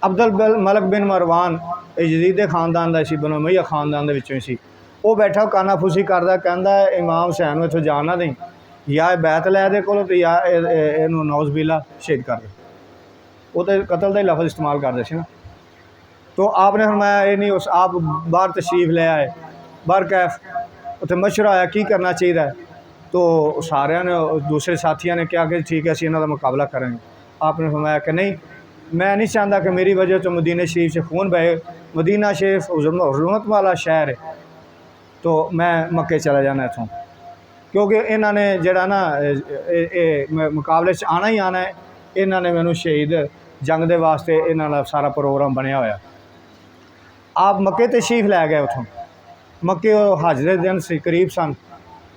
ਅਬਦੁਲ ਮਲਕ ਬਿਨ ਮਰਵਾਨ ਯਜ਼ੀਦ ਦੇ ਖਾਨਦਾਨ ਦਾ ਸੀ, ਬਨੋ ਉਮਈਆ ਖਾਨਦਾਨ ਦੇ ਵਿੱਚੋਂ ਹੀ ਸੀ। ਉਹ ਬੈਠਾ ਕਾਨਾਫੂਸੀ ਕਰਦਾ, ਕਹਿੰਦਾ ਇਮਾਮ ਹੁਸੈਨ ਨੂੰ ਇੱਥੋਂ ਜਾਣ ਨਾ ਦੇਂ, ਜਾਂ ਇਹ ਬੈਤ ਲੈ ਦੇ ਕੋਲੋਂ ਅਤੇ ਜਾਂ ਇਹਨੂੰ ਨੌਜ਼ਬਿਲਾ ਸ਼ਹੀਦ ਕਰ ਦੇ। ਉਹ ਤਾਂ ਕਤਲ ਦਾ ਹੀ ਲਫ਼ਜ਼ ਇਸਤੇਮਾਲ ਕਰਦੇ ਸੀ ਨਾ। तो आपने फरमाया ये नहीं, उस आप बाहर तशरीफ़ ले आए, बाहर कैफ उत्थे मशवरा आया की करना चाहिए। तो सारे ने दूसरे साथियों ने क्या कि ठीक है असीं इन्हां दा मुकाबला करेंगे। आपने फरमाया कि नहीं, मैं नहीं चाहता कि मेरी वजह तो मदीना शरीफ से खून बहे। मदीना शरीफ हुर्मत वाला शहर है, तो मैं मक्के चला जाना इत्थों, क्योंकि इन्होंने जड़ा ना मुकाबले आना ही आना है। इन्होंने मैनू शहीद जंग के वास्ते इन्हों सारा प्रोग्राम बनया होया। आप मक्के तशरीफ लै गए, उतों मक्के हज के दिन से करीब सन,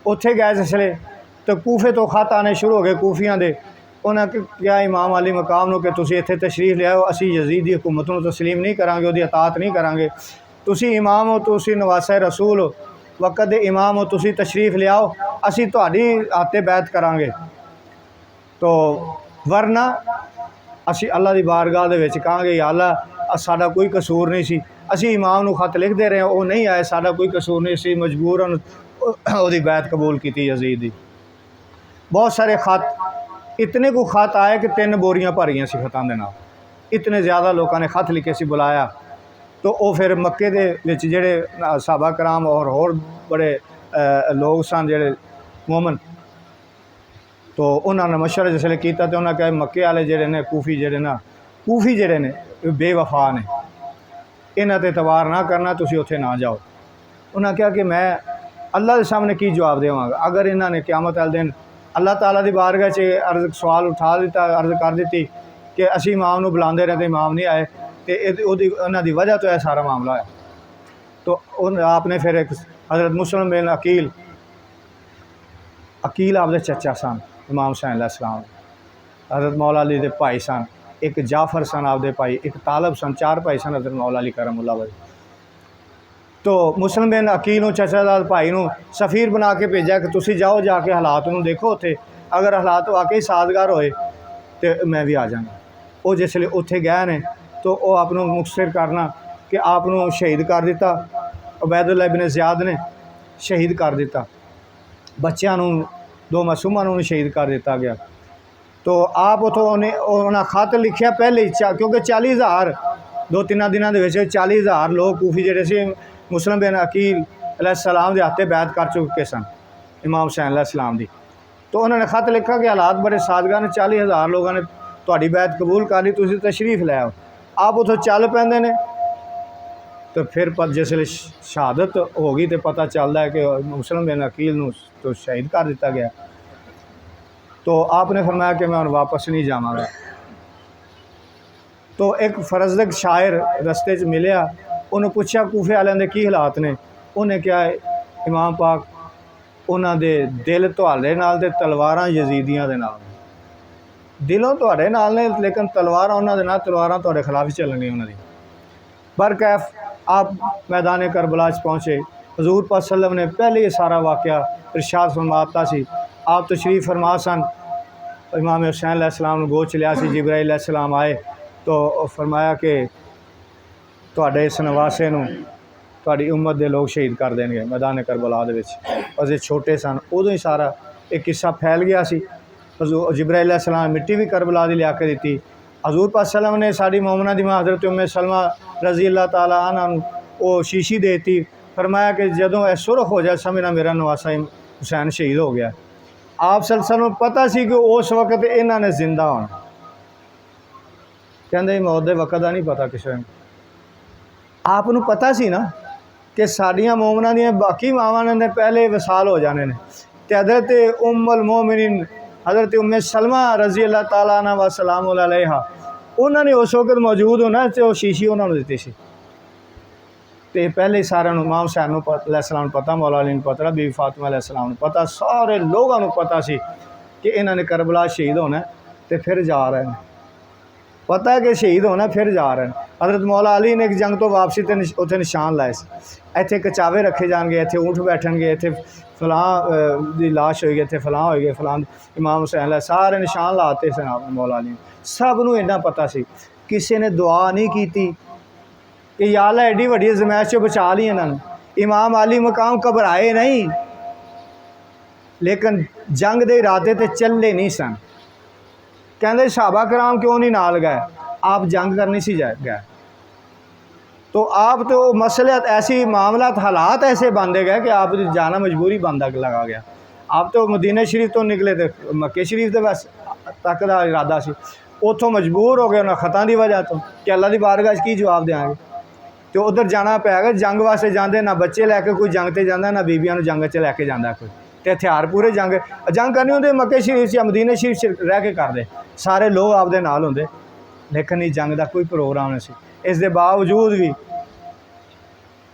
उत्थे गए जिसले तो कूफे तो खत आने शुरू हो गए कूफियां दे। उन्हें क्या इमाम अली मकाम को कि तुसी इत्थे तशरीफ लियाओ, असी यजीद की हुकूमत नूं तस्लीम नहीं करांगे, उहदी अतात नहीं करांगे। तुसी इमाम हो, तुसी नवासे रसूल हो, वक़्त दे इमाम हो, तुसी तशरीफ लियाओ, असी तुहाडी आते बैत करांगे। तो वरना असी अल्लाह की बारगाह दे विच कहांगे या अल्लाह साडा कोई कसूर नहीं सी, असी इमाम नूं खत लिखते रहे, वो नहीं आए, साडा कोई कसूर नहीं सी, मजबूरन उहदी बैत कबूल की यजीद दी। बहुत सारे खत, इतने को खत आए कि 3 बोरियां भरियां सी खतां दे नाल, इतने ज़्यादा लोगों ने खत लिखे सी, बुलाया। तो वो फिर मक्के दे विच जेहड़े सहाबा कराम और होर बड़े लोग सन जेहड़े मोमन, तो उन्होंने मशवरा जिसले किया तो उन्होंने कहा मक्के वाले जेहड़े ने कूफी जेहड़े ने बेवफा ने, इन्हां ते तवार ना करना, तुसी उत्थे ना जाओ। उन्होंने कहा कि मैं अल्लाह के सामने की जवाब देवांगा अगर इन्होंने क़यामत वाले दिन अल्लाह ताला की बारगाह च अर्ज सवाल उठा दिता, अर्ज कर दी कि असी इमाम नूं बुलाते रहे, इमाम नहीं आए, तो उन्हां दी वजह तो यह सारा मामला है। तो आपने फिर एक हज़रत मुस्लिम बिन अकील आपके चचा सन इमाम हुसैन अलैहिस्सलाम, हज़रत मौला अली दे भाई सन, एक जाफर सन आपदे भाई, एक तालब सन, 4 भाई सन हज़रत मौला अली करमुल्लाह वजह। तो मुस्लिम बिन अकील नूं चचा दा भाई नूं सफ़ीर बना के भेजा कि तुसी जाओ, जाके हालात नूं देखो उत्थे, अगर हालात वाकई साजगार होए तो मैं भी आ जाऊँगा। वो जिसले उत्थे गए ने तो वो आपनों मुखसर करना कि आपनों शहीद कर दिता, उबैदुल्लाह इब्न ज़ियाद ने शहीद कर दिता, बच्चों नूं 2 मासूमां नूं शहीद कर दिता गया। तो आप उतों उन्हें खत लिखिया पहले ही, क्योंकि 40,000 2-3 दिनों के 40,000 लोग कूफी जेहड़े से मुस्लिम बिन अकील अलैहिस्सलाम के हाथे बैत कर चुके सन इमाम हुसैन अलैहिस्सलाम की। तो उन्होंने खत लिखा कि हालात बड़े साजगार ने, 40,000 लोगों ने तुहाडी बैत कबूल कर ली, तुसीं तशरीफ लै आओ। आप उतों चल पैंदे ने, तो फिर जिसले शहादत हो गई तो पता चलता है कि मुस्लिम बिन अकील नूं तो शहीद कर दिता गया। तो आपने फरमाया कि मैं वापस नहीं जावांगा। तो एक फरजदक शायर रस्ते च मिलिया, उन्हें पूछा कूफे वालों के की हालात ने, उन्हें क्या इमाम पाक उन्होंने दे दिल तुहाडे नाल ते तलवारां यजीदियां दे नाल, दिलों तुहाडे नाल ने लेकिन तलवारां उन्होंने नाल, तलवारां तुहाडे खिलाफ ही चलणगियां उन्होंने। बरकैफ आप मैदान करबला पहुँचे, हजूर पाक सल्लम ने पहले ये सारा वाक़या इरशाद फरमाता सी। आप तशरीफ़ फरमा सन, इमाम हुसैन अलैहिस्सलाम ने गोद च लिया सी, जिब्राइल अलैहिस्सलाम आए तो फरमाया कि तुहाडे इस नवासे नूं तुहाडी उम्मत दे लोग शहीद कर देंगे मैदान करबला दे विच। असीं छोटे सन, उदों ही सारा एक किस्सा फैल गया सी। हजूर जिब्राइल अलैहिस्सलाम मिट्टी भी करबला दी लिया के दित्ती। हजूर पाक सल्लम ने साड़ी मोमना दी मां हज़रत उम्मे सलमा रज़ी अल्लाह ताला अन्हा नूं वो शीशी देती, फरमाया कि जदों यह सुरख हो जाए समझना मेरा नवासा हुसैन शहीद हो गया। आप सल्लम पता सी कि उस वक्त इन्हां ने जिंदा होना, कहंदे मौत दे वक्त का नहीं पता किसी ने। आपनूं पता सी ना कि साड़ियाँ मोमना दियां बाकी मावां ने पहले विसाल हो जाने ने, ते हज़रत उम्मुल मोमिनीन हज़रत उम्मे सलमा रज़ी अल्लाह ताला अन्हा व सलाम अलैहा उन्होंने उस वक्त मौजूद होना, तो शीशी उन्होंने दी सी। तो पहले सारे इमाम हुसैन अलैहिस्सलाम पता, मौला अली पता, बीबी फातिमा अलैहिस्सलाम पता, सारे लोगों को पता सी कि इन्होंने करबला शहीद होना। तो फिर जा रहे हैं, पता है कि शहीद होना, फिर जा रहे हैं। हज़रत मौला अली ने एक जंग तो वापसी ते उत्थे निशान लाए सी, इत्थे कचावे रखे जाएंगे, इत्थे ऊँट बैठणगे, इत्थे फलां दी लाश होई, इत्थे फलां होई गए, फलां इमाम हुसैन ला, सारे निशान लाते सन आप मौला अली ने। सब नूं इन्ना पता सी, किसी ने दुआ नहीं की कि या अल्लाह एडी वड्डी ज़मैश चो बचा ली इन्हां। इमाम अली मकाम घबराए नहीं, लेकिन जंग दे इरादे ते चले नहीं सन। कहते सहाबा कराम क्यों नहीं नाल गए, आप जंग करनी सी गए, तो आप तो मसले ऐसी मामलात हालात ऐसे बनते गए कि आप जाना मजबूरी बंदा लगा गया। आप तो मदीना शरीफ तो निकले तो मक्के शरीफ के बस तक का इरादा सी, उतों मजबूर हो गए उन्होंने खतां की वजह तो कि अल्लाह की बारगाह की जवाब देंगे, तो उधर जाना पैगा। जंग वास्ते जाते ना बच्चे लैके कोई जंग ते जाता, ना बीबियां जंग च लैके जाता कोई, तो हथियार पूरे जंग करनी होंगी मक्के शरीफ से मदीने शरीफ से रह के करते, सारे लोग आपदे नाल होंदे, लेकिन इस जंग का कोई प्रोग्राम नहीं सी। इस दे बावजूद भी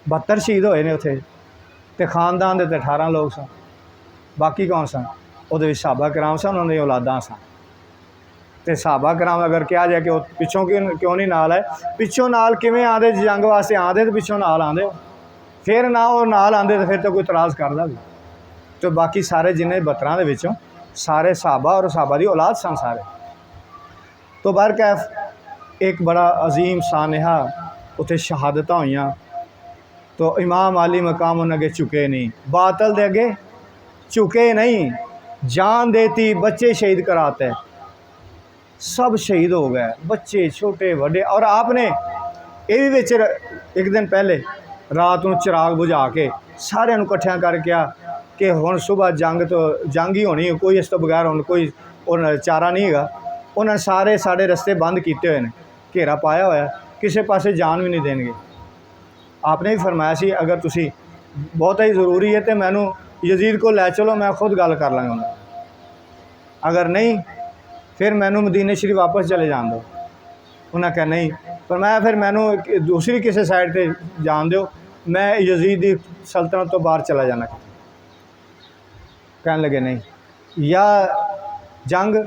72 शहीद होए ने उत्थे, ते खानदान दे 18 लोग सन, बाकी कौन सन, उहदे विच सहाबा कराम सन, उन्हां दी औलादां सन। तो सहाबा कराम अगर कहा जाए कि पिछों क्यों नहीं नाल है, पिछों नाल किवें आंदे, जंग वास्ते आंदे तो पिछों नाल आंदे, फिर ना वो नाल आंदे तो फिर तो कोई इतराज़ करदा भी। तो बाकी सारे जिन्हें 72 दे विचों सारे सहाबा और सहाबा दी औलाद सन सारे। तो बहरकैफ एक बड़ा अजीम सानहा उत्थे शहादतां होईयां, तो इमाम अली मकाम उन्हें अगे झुके नहीं, बातल दे अगे झुके नहीं, जान देती, बच्चे शहीद कराते, सब शहीद हो गए, बच्चे छोटे बड़े। और आपने ये भी विच एक दिन पहले रात को चिराग बुझा के सारिਆਂ ਨੂੰ इकट्ठिया करके आ कि हुण सुबह जंग ही होनी, कोई इस तो बगैर हुण कोई चारा नहीं है। उन्होंने सारे साढ़े रस्ते बंद किए हुए हैं, घेरा पाया होया, किसी पासे जान भी नहीं देंगे। आपने भी फरमाया सी अगर तुसी बहुत ही ज़रूरी है तो मैनू यजीद को लै चलो, मैं खुद गल कर लाँगा, अगर नहीं फिर मैनू मदीने शरीफ वापस चले जान दो। उन्हें कहा नहीं, पर मैं फिर मैनू दूसरी किसी साइड पर जान दो, मैं यजीद की सल्तनत तो बाहर चला जाना। कहने लगे नहीं, या जंग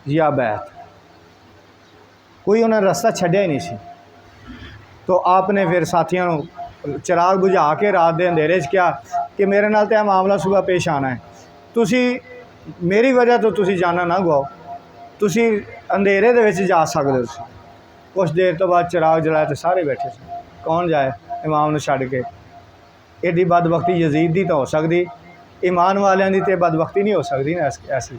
या बैत, कोई उन्हें रास्ता छड्या ही नहीं सी। तो आपने फिर साथियों को चिराग बुझा के रात के अंधेरे क्या कि मेरे नाल तो मामला सुबह पेश आना है, तुसी मेरी वजह तो तुसी जाना ना गवाओ, तुसी अंधेरे दे विच जा सकदे हो। कुछ देर तो बाद चिराग जलाया तो सारे बैठे थे, कौन जाए इमाम नूं छड्ड के। एडी बदबख्ती यजीद दी तो हो सकती, ईमान वालियां दी ते बदबख्ती नहीं हो सकती ना ऐसी।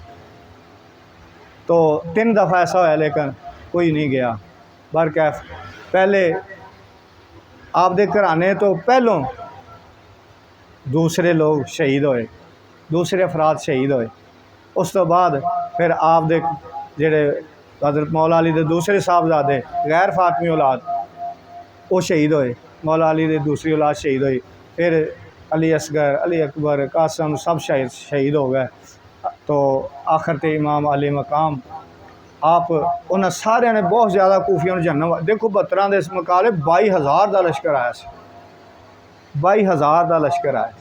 तो 3 दफ़ा ऐसा होया लेकिन कोई नहीं गया। बहरकैफ पहले आपदे घराने तो पहलों दूसरे लोग शहीद होए, दूसरे अफराद शहीद होए, उस तो बाद फिर आपदे जेड़े हज़रत मौला अली दे दूसरे साहबजादे गैर फातमी औलाद वो शहीद होए, मौला अली दे दूसरी औलाद शहीद हुई, फिर अली असगर, अली अकबर, कासम सब शहीद हो गए। तो आखिर ते इमाम अली मकाम आप उन्होंने सारे ने बहुत ज़्यादा कूफिया जन्म, देखो 72 के मुकाबले 22,000 का लश्कर आया, 22,000 का लश्कर आया।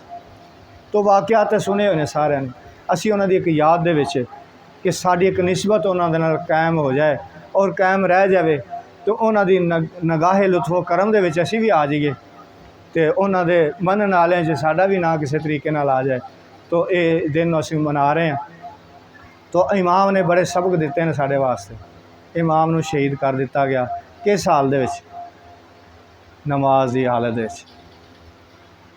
तो वाक़यात सुने हुए ने सारे ने, असी उन्होंने एक याद दे विच कि साड़ी एक निस्बत उन्होंने नाल कायम हो जाए और कायम रह जाए, तो उन्होंने नगाहे लुत्फो करम दे विच असी भी आ जाइए, तो उन्होंने मनन वाले च साडा भी ना किसी तरीके नाल आ जाए। तो ये दिन असी मना रहे हैं। तो इमाम ने बड़े सबक दिते हैं साढ़े वास्ते। इमाम नूं शहीद कर दिता गया किस हाल दे विच, नमाज की हालत दे विच।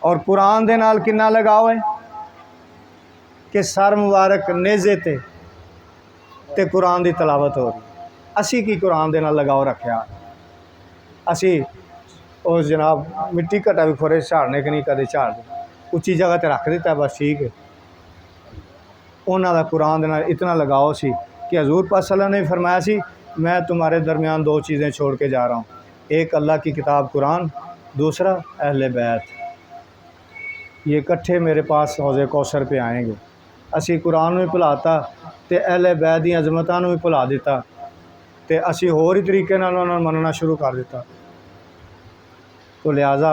और कुरान दे नाल कितना लगाव है कि सर मुबारक नेज़े ते कुरान की तलावत हो रही। असी की कुरान दे नाल लगाव रखा, असी उस जनाब मिट्टी घटा भी खोरे झाड़ने कि नहीं कदे झाड़ दे, उच्ची जगह पर रख दिता बस ठीक है। उन्हों का कुरान नाल इतना लगाव सी कि हजूर पाक सल्लल्लाहु अलैहि वसल्लम ने फरमाया सी मैं तुम्हारे दरमियान 2 चीज़ें छोड़ के जा रहा हूँ, एक अल्लाह की किताब कुरान, दूसरा अहले बैत। ये इकट्ठे मेरे पास हौज़े कौसर पे आएंगे। असी कुरान भी भुलाता तो अहले बैत दी अजमतां भी भुला दिता, तो असी होर ही तरीके नाल उन्हां नूं मनना शुरू कर दिता। तो लिहाजा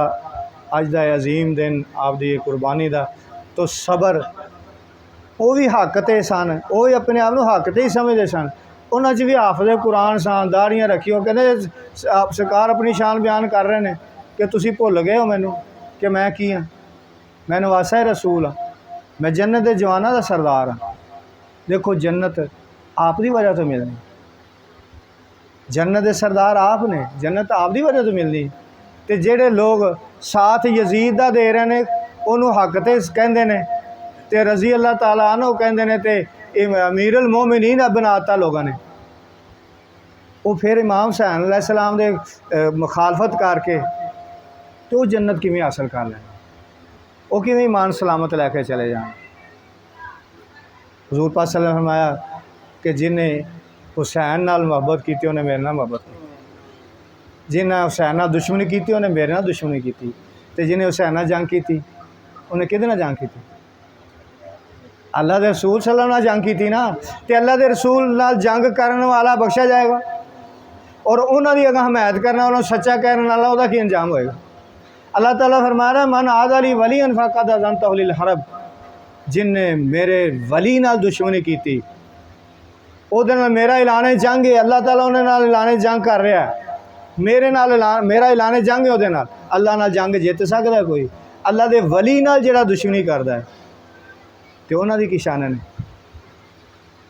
अज दा अजीम दिन आपदी कुर्बानी दा, तो सबर वो भी हक ते सन, वो भी अपने आप को हक ते ही समझते सन, उन्हां च भी हाफिज़ कुरान सन, दाड़ियाँ रखी। वो कहते सरकार अपनी शान बयान कर रहे हैं कि तुसी भुल गए हो मैनू कि मैं की हाँ, मैं नवासा रसूल हाँ, मैं जन्नत के जवानों का सरदार हाँ। देखो जन्नत आप दी वजह तो मिलनी, जन्नत के सरदार आप ने, जन्नत आप दी वजह तो मिलनी। तो जेड़े लोग साथ यजीद का दे रहे हैं उन्होंने हक तो कहते हैं, तो रजी अल्लाह ताला अन्हु कहते हैं, तो अमीरुल मोमिनीन बनाता लोगों ने। वो फिर इमाम हुसैन अलैहिस्सलाम दे मुखालफत करके तो जन्नत किवें हासिल कर लें, वो किवें ईमान सलामत लैके चले जाए। हुज़ूर पाक सल्लल्लाहु अलैहि वसल्लम फरमाया कि जिन्हें हुसैन नाल मुहब्बत की उन्हें मेरे नाल मुहब्बत की, जिन्हें हुसैन नाल दुश्मनी की उन्हें मेरे नाल दुश्मनी की, तो जिन्हें हुसैन नाल जंग की उन्हें किहदे नाल जंग की? अल्लाह के रसूल सल्लल्लाहु अलैहि वसल्लम जंग की ना। तो अल्लाह के रसूल नाल जंग करने वाला बख्शा जाएगा, और उन्होंने अगर हमायत करना उन्होंने सच्चा कहने वाला वह की अंजाम होएगा। अल्लाह ताला फरमा रहा है मन आदली वली अनफाकद अज़न हरब, जिन्हें मेरे वली नाल दुश्मनी की उहदे नाल मेरा ऐलान जंग है। अल्लाह ताला उहदे नाल ऐलान जंग कर रहा है, मेरे नाल मेरा ऐलान जंग है उहदे नाल। अल्लाह नाल जंग जित सकता है कोई? अल्लाह दे वली नाल जिहड़ा दुश्मनी करता है तो उन्हां दी की शान ने?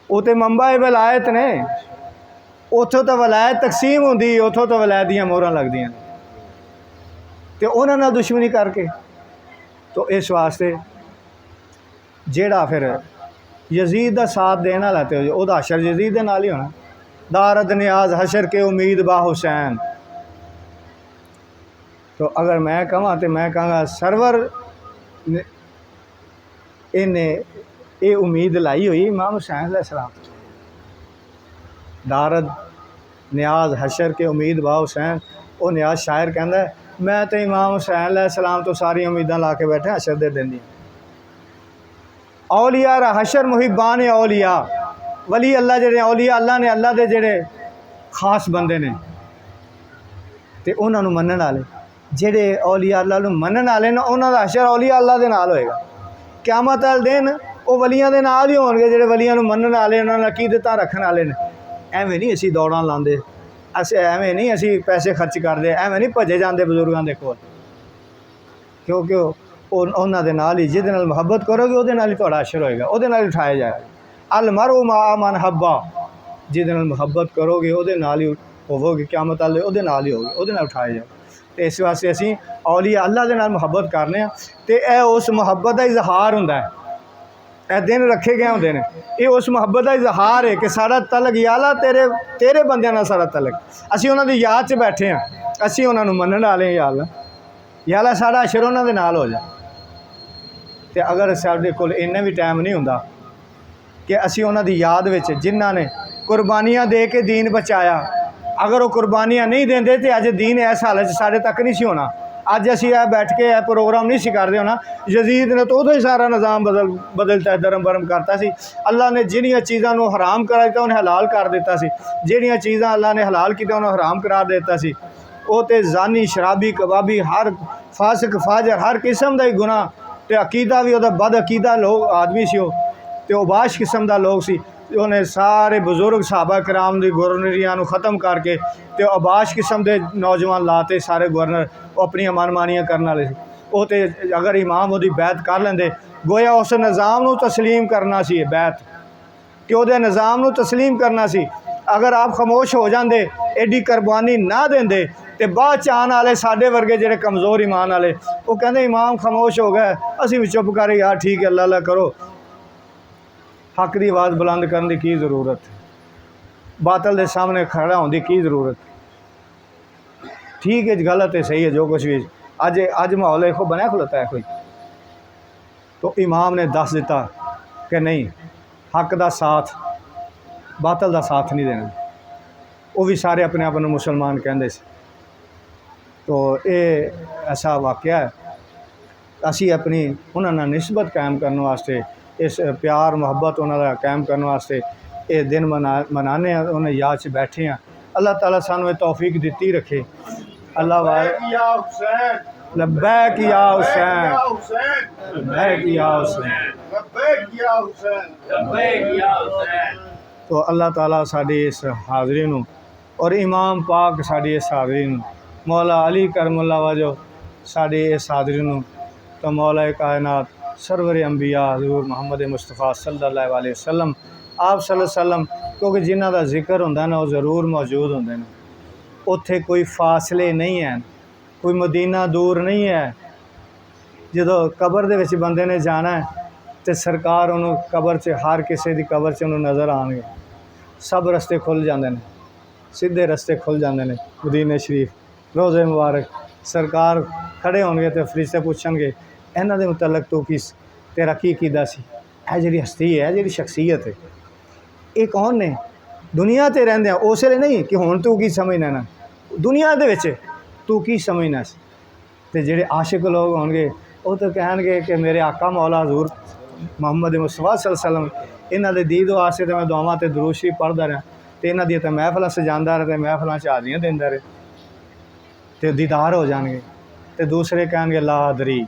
वो तो मंबा वलायत ने, उतों तो वलायत तकसीम होंदी, उतों तो वलायत दियां मोहरां लगदियां, तो उन्हां नाल दुश्मनी करके। तो इस वास्ते जेड़ा फिर यजीद का साथ देने वाला तो वह हशर यजीद के नाल ही होना। दारद नियाज हशर के उम्मीद बा हुसैन। तो अगर मैं कहां तो मैं कहूँगा सरवर इन्हें ये उम्मीद लाई हुई इमाम हुसैन अलैहिस्सलाम। दारद नियाज हशर के उम्मीद बा हुसैन। वो नियाज शायर कहता है मैं तो इमाम हुसैन अलैहिस्सलाम तो सारी उम्मीदां ला के बैठा हशर दे दिन दी। औलिया हशर मुहिबान औलिया, वली अल्लाह जेडे औलिया अल्लाह ने अल्लाह दे जेडे खास बंदे ने, तो उन्होंने मनने वाले जेडे औलिया अल्लाह नूं मनने वाले ने उन्हों का हशर औलिया अल्लाह दे नाल होएगा। क़यामत वाले दिन वो वलियां दे नाल ही होणगे जेडे वलियां नूं मनने वाले, उन्होंने अकीदतां रखने वाले ने। एवें नहीं असीं दौड़ां लांदे, अस एवें नहीं असीं पैसे खर्च करते, एवें नहीं भजे जाते बजुर्गों के कोल, क्योंकि उन्होंने दे नाल ही जिहदे नाल मुहब्बत करोगे उहदे नाल ही तुहाडा हशर होएगा, उहदे नाल ही उठाया जाएगा। अल मरउ मा मन हब्बा, जिहदे नाल मुहब्बत करोगे उहदे नाल ही होवोगे, क़यामत वाले उहदे नाल ही होगे, उहदे नाल उठाया जाएगा। तो इस वास्ते असीं औलिया अल्लाह दे नाल मुहब्बत करने आ, ते यह उस मुहब्बत का इजहार हुंदा है। यह दिन रखे गए होंदे ने, ये उस मुहब्बत का इजहार है कि साडा तलक याला तेरे तेरे बंदियां नाल साडा तलक, असीं उन्हां दी याद च बैठे हाँ, असीं उन्हां नूं मनण वाले या अल्लाह याला साडा हशर उन्हां दे नाल हो जाए। तो अगर साढ़े कोल इन्ना भी टाइम नहीं होंदा कि असीं उन्हां दी याद विच जिन्हां ने कुर्बानियां दे के दीन बचाया, अगर वो कुर्बानियां नहीं देंदे तो अज दीन इस हालत साढ़े तक नहीं सी होना। अज असीं बैठ के प्रोग्राम नहीं सी करते होना। यजीद ने तो उदों ही सारा निज़ाम बदलता धर्म बरम करता सी। अल्लाह ने जिहड़ियां चीज़ां नूं हराम करा दिता उन्हें हलाल कर दिता सी, जिहड़ियां चीज़ां अल्लाह ने हलाल कीतियां उन्हें हराम करार दिता सी। वो तो जानी शराबी कबाबी हर फासिक फाजर हर किस्म का ही गुनाह, तो अकीदा भी वह बद अकीदा लोग आदमी सी, तो उबाश किस्म का लोग सी। उन्हें सारे बुजुर्ग सहाबा कराम की गवर्नरियां ख़त्म करके तो अबाश किस्म के नौजवान लाते सारे गवर्नर अपनी मनमानियां करने वाले। वो तो अगर इमाम वो बैत कर लेंदे गोया उस निज़ाम को तस्लीम करना सी, बैत कि वो निज़ाम को तस्लीम करना सी। अगर आप खामोश हो जाते एडी कुर्बानी ना देंदे तो बाद च आने वाले साढ़े वर्गे जेडे कमज़ोर ईमान वाले वो कहते इमाम खामोश हो गए असीं भी चुप कर यार ठीक है अल्लाह अल्लाह करो। हक की आवाज़ बुलंद करने की जरूरत, बातल के सामने खड़ा होने की जरूरत। ठीक है गलत है सही है जो कुछ भी अज अज माहौल देखो बनया खलोता है कोई, तो इमाम ने दस दिता कि नहीं हक का साथ बातल का साथ नहीं देना। वो भी सारे अपने आप को मुसलमान कहते थे। तो ये ऐसा वाकया है। असी अपनी उन्होंने निस्बत कायम करने वास्ते इस प्यार मुहब्बत उन्होंने कायम करने वास्ते ये दिन मनाने उन्हें याद च बैठे हैं। अल्लाह ताला सानू तौफीक दिती रखे। अल्लाह लब्बैक या हुसैन, लब्बैक या हुसैन, लब्बैक या हुसैन, लब्बैक या हुसैन। तो अल्लाह ताला साडी इस हाज़री नूं और इमाम पाक साडी इस हाज़री नूं, मौला अली करमुल्ला वजो साडी इस हाज़री नूं, तो मौला कायनात सरवर अंबिया हज़ूर मुहम्मद मुस्तफ़ा सल्लल्लाहु अलैहि वसल्लम आप सल्लल्लाहु अलैहि वसल्लम, क्योंकि जिन्हां दा जिक्र हुंदा ना वो ज़रूर मौजूद हुंदे ने। उत्थे कोई फासले नहीं हैं, कोई मदीना दूर नहीं है। जदों कबर दे विच बंदे ने जाना है तो सरकार उन्होंने कबर च हर किसी की कबर च उन्होंने नज़र आएंगे, सब रस्ते खुल जाते हैं, सीधे रस्ते खुल जाते हैं मदीने शरीफ रोज़े मुबारक। सरकार खड़े होंगे तो फरिश्ते पूछणगे इन्हां दे मुतलक तू की तेरा की कीदा सी, है जी हस्ती है, जी शख्सियत है, ये कौन ने दुनिया ते रहिंदे उस वेले नहीं कि हुण तू की समझना ना, दुनिया दे विच तू की समझना सी। ते जेड़े आशिक लोग होंगे वो तो कहणगे कि मेरे आका मौला हज़ूर मुहम्मद मुस्तफ़ा सल्लल्लाहु अलैहि वसल्लम इन्हां दे दीद वास्ते तो मैं दुआवां ते दुरूद शरीफ पढ़दा रहा, तो इन्हां दी तो महफिलां सजांदा रहा, तो महफिलां च हाज़रियां देंदा रहा, तो दीदार हो जाएंगे। तो दूसरे कहणगे ला अदरी,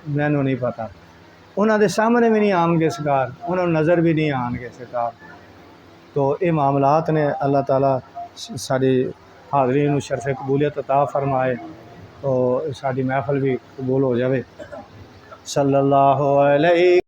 मैनू नहीं पता, उन्होंने सामने भी नहीं आएंगे सरकार, उन्होंने नज़र भी नहीं आएंगे सरकार। तो ये मामलात ने अल्लाह ताला साड़ी हाज़री नूं शरफ़ कबूलियत अता फरमाए, तो साड़ी महफिल भी कबूल हो जाए। सल्लल्लाहु अलैहि